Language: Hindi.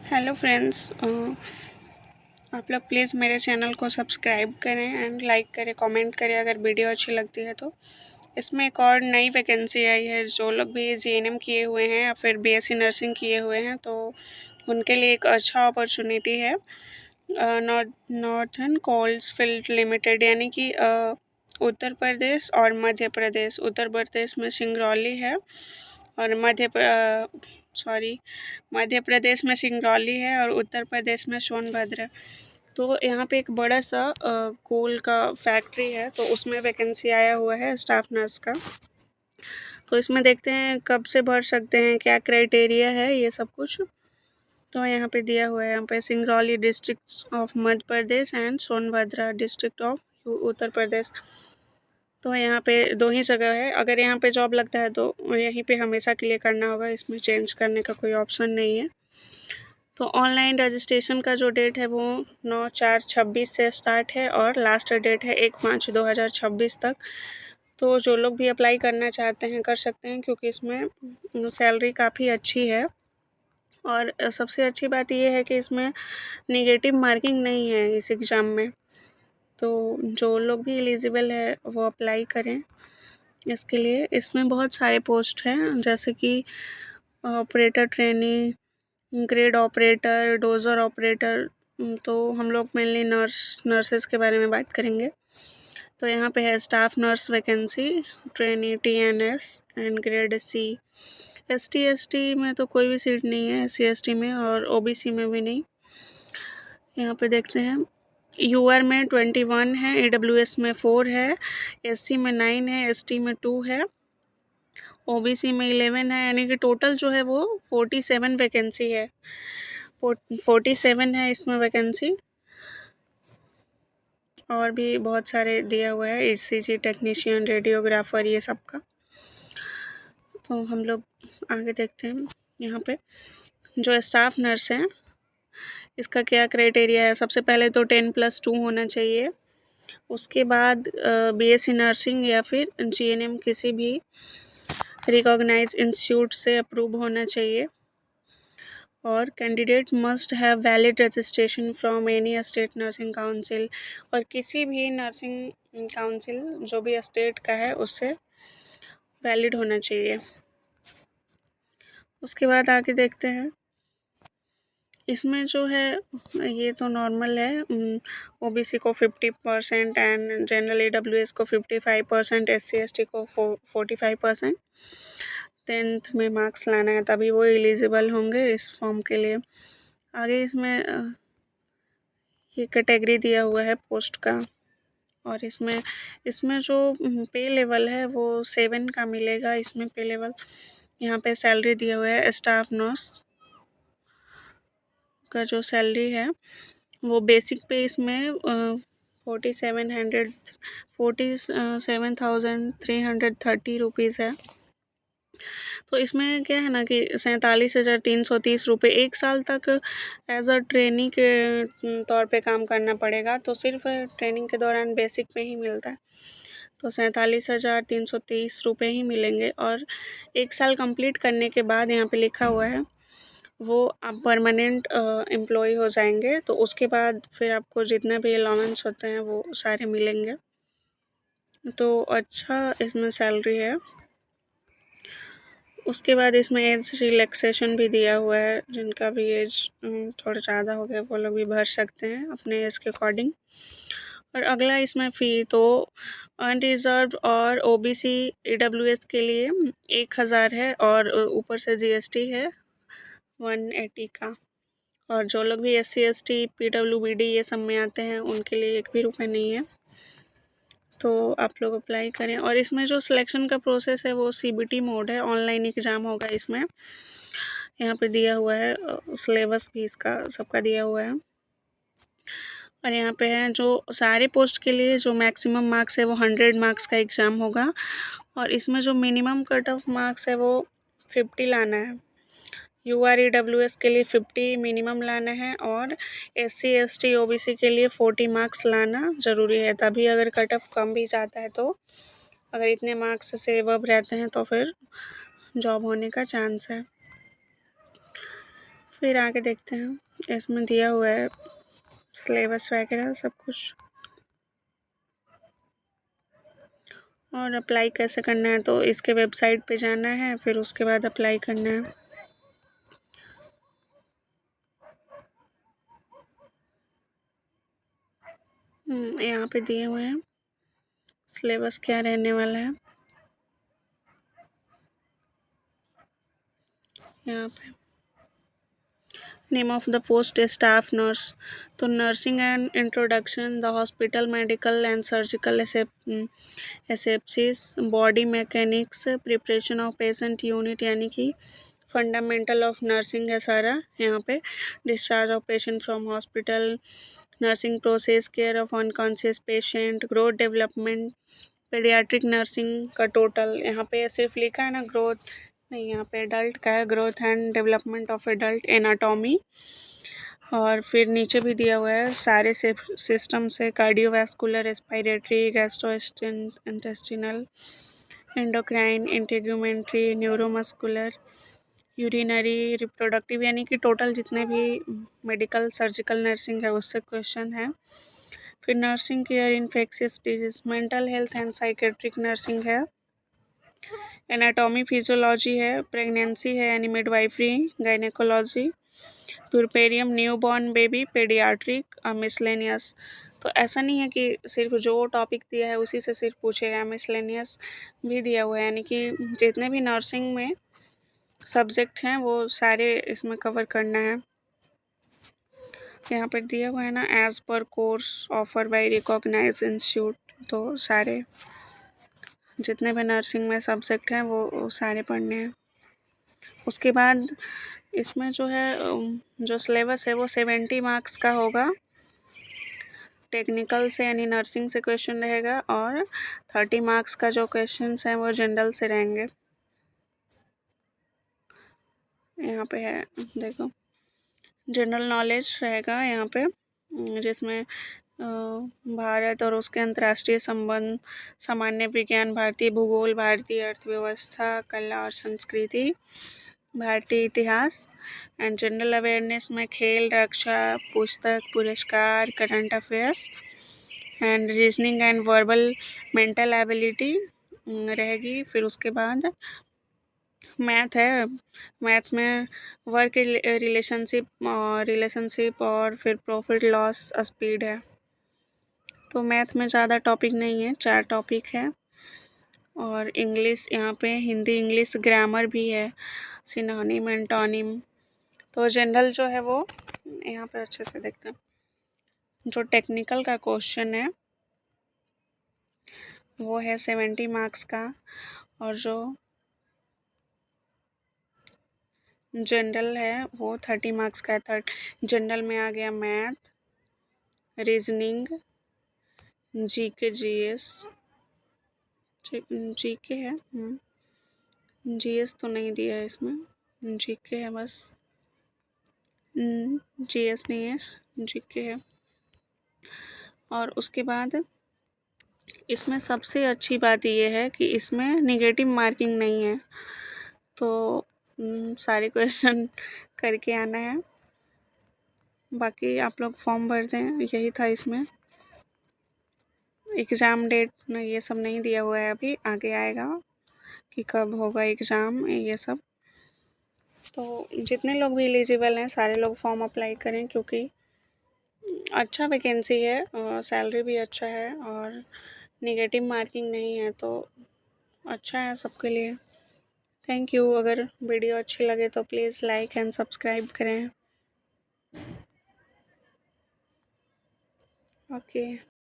हेलो फ्रेंड्स, आप लोग प्लीज़ मेरे चैनल को सब्सक्राइब करें एंड लाइक करें, कमेंट करें अगर वीडियो अच्छी लगती है तो। इसमें एक और नई वैकेंसी आई है। जो लोग भी जीएनएम किए हुए हैं या फिर बीएससी नर्सिंग किए हुए हैं तो उनके लिए एक अच्छा अपॉर्चुनिटी है। नॉर्थर्न कोल्सफील्ड लिमिटेड यानी कि उत्तर प्रदेश और मध्य प्रदेश। उत्तर प्रदेश में सिंगरौली है और मध्य प्रदेश में सिंगरौली है और उत्तर प्रदेश में सोनभद्र। तो यहाँ पे एक बड़ा सा कोल का फैक्ट्री है, तो उसमें वैकेंसी आया हुआ है स्टाफ नर्स का। तो इसमें देखते हैं कब से भर सकते हैं, क्या क्राइटेरिया है, ये सब कुछ तो यहाँ पे दिया हुआ है। यहाँ पे Singrauli district of Madhya Pradesh and Sonbhadra district of Uttar Pradesh. तो यहाँ पे दो ही जगह है। अगर यहाँ पे जॉब लगता है तो यहीं पे हमेशा के लिए करना होगा, इसमें चेंज करने का कोई ऑप्शन नहीं है। तो ऑनलाइन रजिस्ट्रेशन का जो डेट है वो 9/4/26 से स्टार्ट है और लास्ट डेट है 1/5/2026 तक। तो जो लोग भी अप्लाई करना चाहते हैं कर सकते हैं, क्योंकि इसमें सैलरी काफ़ी अच्छी है। और सबसे अच्छी बात ये है कि इसमें नेगेटिव मार्किंग नहीं है इस एग्ज़ाम में। तो जो लोग भी एलिजिबल है वो अप्लाई करें इसके लिए। इसमें बहुत सारे पोस्ट हैं, जैसे कि operator trainee, grade operator, dozer operator. तो हम लोग मेनली नर्सेस के बारे में बात करेंगे। तो यहाँ पे है staff nurse vacancy, trainee TNS and grade C. ST ST में तो कोई भी सीट नहीं है, SC ST में, और ओबीसी में भी नहीं। यहाँ पे देखते हैं यूआर में 21 है, AWS में 4 है, SC में 9 है, ST में 2 है, ओबीसी में 11 है। यानी कि टोटल जो है वो 47 वैकेंसी है। 47 है इसमें वैकेंसी। और भी बहुत सारे दिया हुआ है, ECG टेक्नीशियन, रेडियोग्राफर, ये सब का। तो हम लोग आगे देखते हैं। यहाँ पे जो स्टाफ नर्स हैं इसका क्या क्राइटेरिया है। सबसे पहले तो 10+2 होना चाहिए। उसके बाद BSc नर्सिंग या फिर GNM किसी भी रिकॉग्नाइज इंस्टीट्यूट से अप्रूव होना चाहिए। और candidate must have valid registration from any state nursing council, और किसी भी नर्सिंग काउंसिल जो भी स्टेट का है उससे वैलिड होना चाहिए। उसके बाद आगे देखते हैं। इसमें जो है ये तो नॉर्मल है। ओबीसी को 50% एंड जनरल AWS को 55%, SC ST को 45%। 10th में मार्क्स लाना है तभी वो एलिजिबल होंगे इस फॉर्म के लिए। आगे इसमें ये कैटेगरी दिया हुआ है पोस्ट का, और इसमें जो पे लेवल है वो 7 का मिलेगा। इसमें पे लेवल यहाँ पे सैलरी दिया हुआ है। स्टाफ नर्स का जो सैलरी है वो बेसिक पे इसमें 47,330 रुपीज़ है। तो इसमें क्या है ना कि 47,330 रुपये 1 साल तक एज अ ट्रेनिंग के तौर पे काम करना पड़ेगा। तो सिर्फ ट्रेनिंग के दौरान बेसिक पे ही मिलता है, तो 47,330 रुपये ही मिलेंगे। और 1 साल कंप्लीट करने के बाद यहाँ पे लिखा हुआ है वो आप परमानेंट एम्प्लॉय हो जाएंगे। तो उसके बाद फिर आपको जितना भी अलाउंस होते हैं वो सारे मिलेंगे। तो अच्छा इसमें सैलरी है। उसके बाद इसमें एज रिलैक्सेशन भी दिया हुआ है। जिनका भी एज थोड़ा ज़्यादा हो गया वो लोग भी भर सकते हैं अपने एज के अकॉर्डिंग। और अगला इसमें फ़ी तो अनरिजर्व और OBC AWS के लिए 1,000 है, और ऊपर से GST है 180 का। और जो लोग भी SC ST PWBD ये सब में आते हैं उनके लिए 1 भी रुपये नहीं है। तो आप लोग अप्लाई करें। और इसमें जो सिलेक्शन का प्रोसेस है वो CBT मोड है, ऑनलाइन एग्ज़ाम होगा इसमें। यहाँ पे दिया हुआ है सिलेबस भी इसका सबका दिया हुआ है। और यहाँ पे है जो सारे पोस्ट के लिए जो मैक्सिमम मार्क्स है वो 100 मार्क्स का एग्ज़ाम होगा। और इसमें जो मिनिमम कट ऑफ मार्क्स है वो 50 लाना है। UR EWS के लिए 50 मिनिमम लाना है, और SC ST OBC के लिए 40 मार्क्स लाना ज़रूरी है। तभी अगर कट ऑफ कम भी जाता है तो अगर इतने मार्क्स से अबव रहते हैं तो फिर जॉब होने का चांस है। फिर आगे देखते हैं, इसमें दिया हुआ है सिलेबस वगैरह सब कुछ, और अप्लाई कैसे करना है तो इसके वेबसाइट पे जाना है, फिर उसके बाद अप्लाई करना है। यहाँ पे दिए हुए हैं सिलेबस क्या रहने वाला है। यहाँ पे name of the post staff nurse, तो nursing and introduction, the hospital medical and surgical asepsis, body mechanics, preparation of patient unit, यानी कि फंडामेंटल ऑफ नर्सिंग है सारा यहाँ पे। Discharge of patient from hospital, nursing process, care of unconscious patient, growth development, paediatric nursing का टोटल यहाँ पे सिर्फ लिखा है ना ग्रोथ, नहीं यहाँ पे एडल्ट का है, growth and development of adult, anatomy. और फिर नीचे भी दिया हुआ है सारे सिस्टम से, cardiovascular, respiratory, gastrointestinal, endocrine, integumentary, neuromuscular, urinary, reproductive, यानी कि टोटल जितने भी मेडिकल सर्जिकल नर्सिंग है उससे क्वेश्चन है। फिर nursing care, infectious disease, mental health and psychiatric nursing है, एनाटॉमी फिजियोलॉजी है, प्रेगनेंसी है यानी midwifery, gynaecology, puerperium, newborn baby, paediatric, miscellaneous. तो ऐसा नहीं है कि सिर्फ जो टॉपिक दिया है उसी से सिर्फ पूछेगा, मिसलेनियस भी दिया हुआ है, यानी कि जितने भी नर्सिंग में सब्जेक्ट हैं वो सारे इसमें कवर करना है। यहाँ पर दिया हुआ है ना, as per course offer by recognise institute, तो सारे जितने भी नर्सिंग में सब्जेक्ट हैं वो सारे पढ़ने हैं। उसके बाद इसमें जो है जो सिलेबस है वो 70 मार्क्स का होगा, टेक्निकल से यानी नर्सिंग से क्वेश्चन रहेगा, और 30 मार्क्स का जो क्वेश्चन हैं वो जनरल से रहेंगे। यहाँ पे है देखो, जनरल नॉलेज रहेगा यहाँ पे, जिसमें भारत और उसके अंतर्राष्ट्रीय संबंध, सामान्य विज्ञान, भारतीय भूगोल, भारतीय अर्थव्यवस्था, कला और संस्कृति, भारतीय इतिहास, एंड जनरल अवेयरनेस में खेल, रक्षा, पुस्तक, पुरस्कार, current affairs, and reasoning and verbal mental ability रहेगी। फिर उसके बाद मैथ है, मैथ में वर्क रिलेशनशिप और फिर प्रॉफिट लॉस स्पीड है। तो मैथ में ज़्यादा टॉपिक नहीं है, 4 टॉपिक है। और इंग्लिश यहाँ पे हिंदी इंग्लिश ग्रामर भी है, सिनोनिम एंटोनिम। तो जनरल जो है वो यहाँ पे अच्छे से देखते हैं, जो टेक्निकल का क्वेश्चन है वो है 70 मार्क्स का, और जो जनरल है वो 30 मार्क्स का है। जनरल में आ गया math, reasoning, GK, GS, GK है, जीएस तो नहीं दिया है इसमें, जीके है बस, जीएस नहीं है, जीके है। और उसके बाद इसमें सबसे अच्छी बात ये है कि इसमें निगेटिव मार्किंग नहीं है, तो सारे क्वेश्चन करके आना है। बाकी आप लोग फॉर्म भर दें, यही था इसमें। एग्ज़ाम डेट ये सब नहीं दिया हुआ है अभी, आगे आएगा कि कब होगा एग्ज़ाम ये सब। तो जितने लोग भी एलिजिबल हैं सारे लोग फॉर्म अप्लाई करें, क्योंकि अच्छा वैकेंसी है और सैलरी भी अच्छा है और नेगेटिव मार्किंग नहीं है, तो अच्छा है सबके लिए। Thank you. अगर वीडियो अच्छी लगे तो प्लीज़ लाइक एंड सब्सक्राइब करें। ओके।